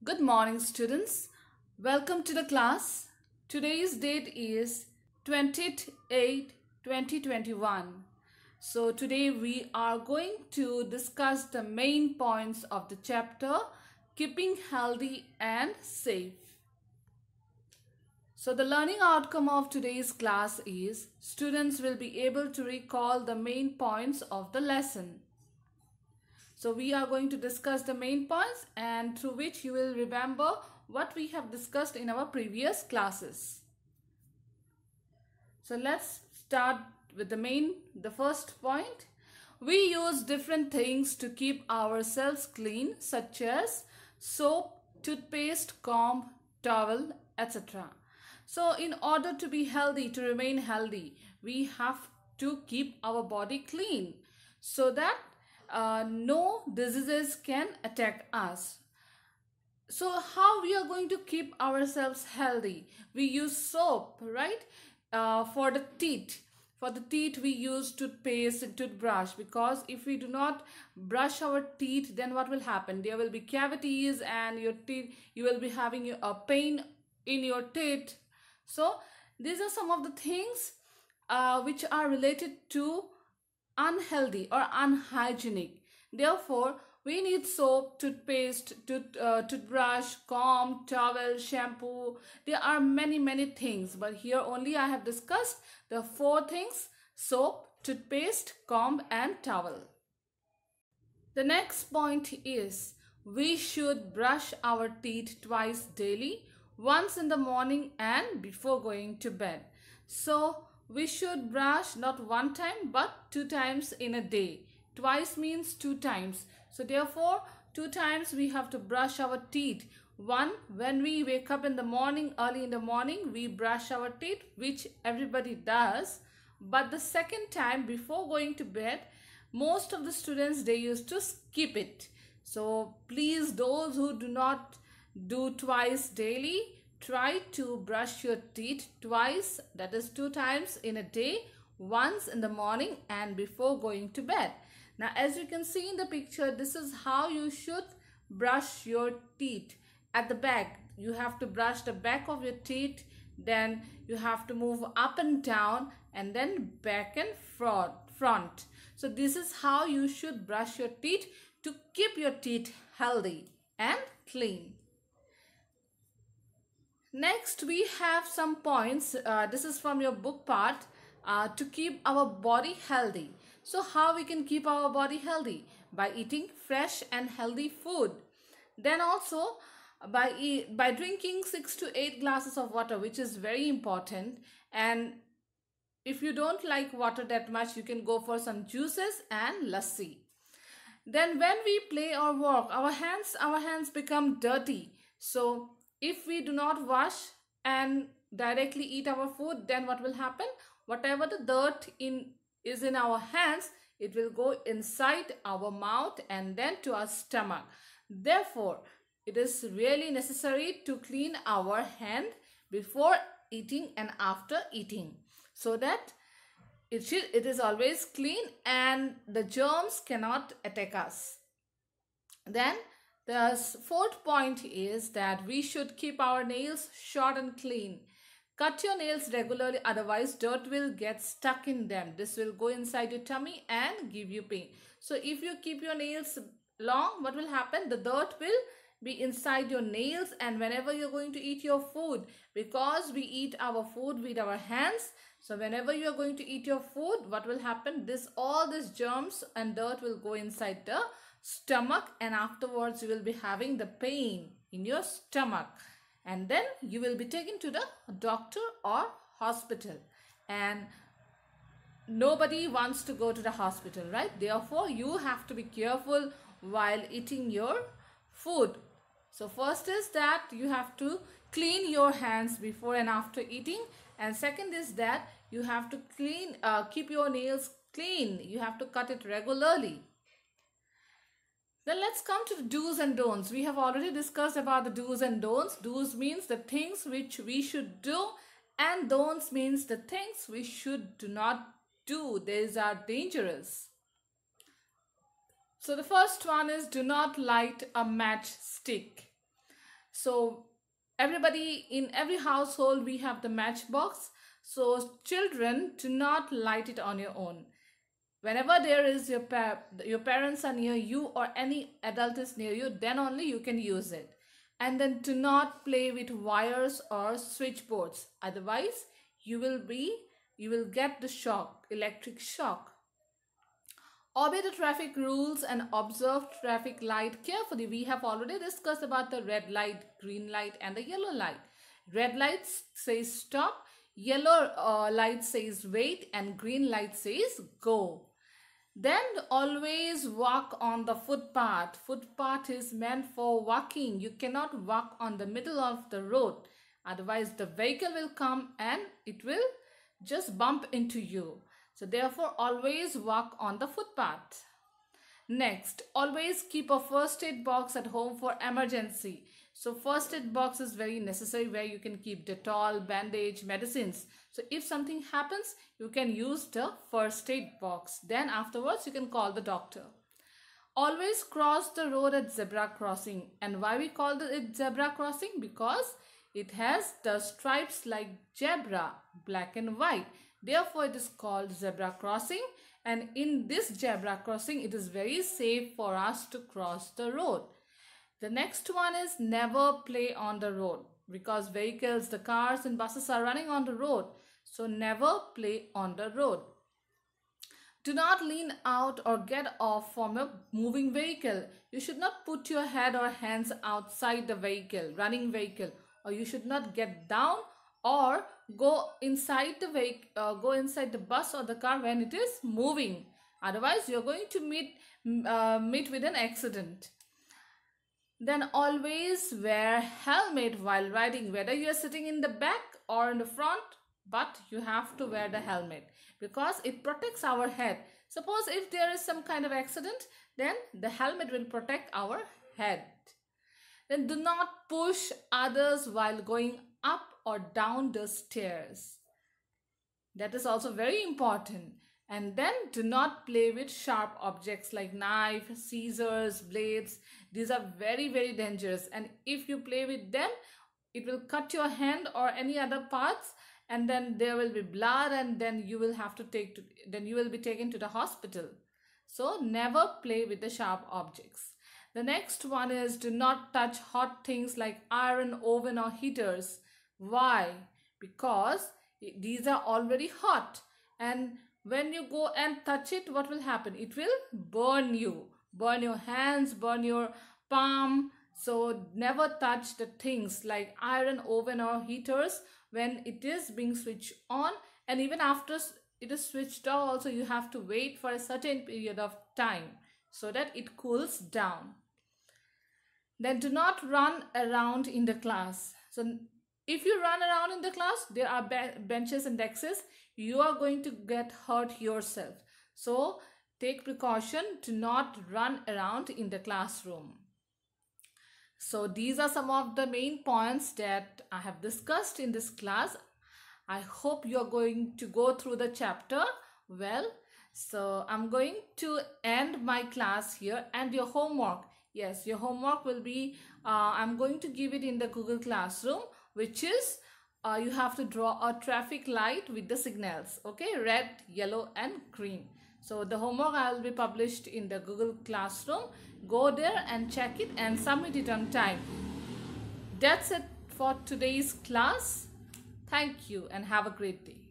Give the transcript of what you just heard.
Good morning, students. Welcome to the class. Today's date is 28 2021. So today we are going to discuss the main points of the chapter Keeping Healthy and Safe. So the learning outcome of today's class is students will be able to recall the main points of the lesson. So we are going to discuss the main points and through which you will remember what we have discussed in our previous classes. So let's start with the first point. We use different things to keep ourselves clean, such as soap, toothpaste, comb, towel, etc. So in order to be healthy, to remain healthy, we have to keep our body clean so that no diseases can attack us. So how we are going to keep ourselves healthy? We use soap, right? For the teeth. For the teeth we use toothpaste and toothbrush, because if we do not brush our teeth, then what will happen? There will be cavities and your teeth, you will be having a pain in your teeth. So these are some of the things which are related to unhealthy or unhygienic. Therefore, we need soap, toothpaste, toothbrush, comb, towel, shampoo. There are many things, but here only I have discussed the four things: soap, toothpaste, comb and towel. The next point is we should brush our teeth twice daily, once in the morning and before going to bed. So we should brush not one time but 2 times in a day. Twice means 2 times. So therefore 2 times we have to brush our teeth. One, when we wake up in the morning, early in the morning, we brush our teeth, which everybody does. But the second time before going to bed, most of the students, they used to skip it. So please, those who do not do twice daily, try to brush your teeth twice, that is 2 times in a day, once in the morning and before going to bed. Now as you can see in the picture, this is how you should brush your teeth. At the back, you have to brush the back of your teeth, then you have to move up and down and then back and front. So this is how you should brush your teeth to keep your teeth healthy and clean. Next, we have some points. This is from your book part, to keep our body healthy. So how we can keep our body healthy? By eating fresh and healthy food. Then also by drinking 6 to 8 glasses of water, which is very important. And if you don't like water that much, you can go for some juices and lassi. Then when we play or walk, our hands become dirty. So if we do not wash and directly eat our food, then what will happen? Whatever the dirt is in our hands, it will go inside our mouth and then to our stomach. Therefore, it is really necessary to clean our hand before eating and after eating, so that it is always clean and the germs cannot attack us. Then the fourth point is that we should keep our nails short and clean. Cut your nails regularly, otherwise dirt will get stuck in them. This will go inside your tummy and give you pain. So if you keep your nails long, what will happen? The dirt will be inside your nails, and whenever you're going to eat your food, because we eat our food with our hands, so whenever you are going to eat your food, what will happen? All these germs and dirt will go inside the stomach, and afterwards you will be having the pain in your stomach, and then you will be taken to the doctor or hospital, and nobody wants to go to the hospital, right? Therefore you have to be careful while eating your food. So first is that you have to clean your hands before and after eating, and second is that you have to keep your nails clean. You have to cut it regularly. Then let's come to the do's and don'ts. We have already discussed about the do's and don'ts. Do's means the things which we should do, and don'ts means the things we should do not do. These are dangerous. So the first one is do not light a matchstick. So everybody, in every household we have the matchbox. So children, do not light it on your own. Whenever there is your parents are near you or any adult is near you, then only you can use it. And then do not play with wires or switchboards, otherwise you will get the shock, electric shock. Obey the traffic rules and observe traffic light carefully. We have already discussed about the red light, green light and the yellow light. Red light says stop, yellow light says wait, and green light says go. Then always walk on the footpath. Footpath is meant for walking. You cannot walk on the middle of the road. Otherwise the vehicle will come and it will just bump into you. So therefore always walk on the footpath. Next, always keep a first aid box at home for emergency. So first aid box is very necessary, where you can keep Dettol, bandage, medicines. So if something happens, you can use the first aid box. Then afterwards you can call the doctor. Always cross the road at zebra crossing. And why we call it zebra crossing? Because it has the stripes like zebra, black and white. Therefore it is called zebra crossing. And in this zebra crossing, it is very safe for us to cross the road. The next one is never play on the road, because vehicles, the cars and buses are running on the road. So never play on the road. Do not lean out or get off from a moving vehicle. You should not put your head or hands outside the vehicle, running vehicle, or you should not get down or go inside the vehicle, go inside the bus or the car when it is moving. Otherwise, you are going to meet with an accident. Then always wear helmet while riding, whether you are sitting in the back or in the front, but you have to wear the helmet because it protects our head. Suppose if there is some kind of accident, then the helmet will protect our head. Then do not push others while going up or down the stairs. That is also very important. And then do not play with sharp objects like knife, scissors, blades. These are very, very dangerous. And if you play with them, it will cut your hand or any other parts, and then there will be blood, and then you will be taken to the hospital. So never play with the sharp objects. The next one is do not touch hot things like iron, oven or heaters. Why? Because these are already hot, and when you go and touch it, what will happen? It will burn you, burn your hands, burn your palm. So never touch the things like iron, oven or heaters when it is being switched on, and even after it is switched off also, you have to wait for a certain period of time so that it cools down. Then do not run around in the class. So if you run around in the class, there are benches and desks, you are going to get hurt yourself. So take precaution to not run around in the classroom. So these are some of the main points that I have discussed in this class. I hope you are going to go through the chapter well. So I'm going to end my class here, and your homework. Yes, your homework will be, I'm going to give it in the Google Classroom, which is you have to draw a traffic light with the signals, okay, red, yellow and green. So the homework I will be published in the Google Classroom. Go there and check it and submit it on time. That's it for today's class. Thank you and have a great day.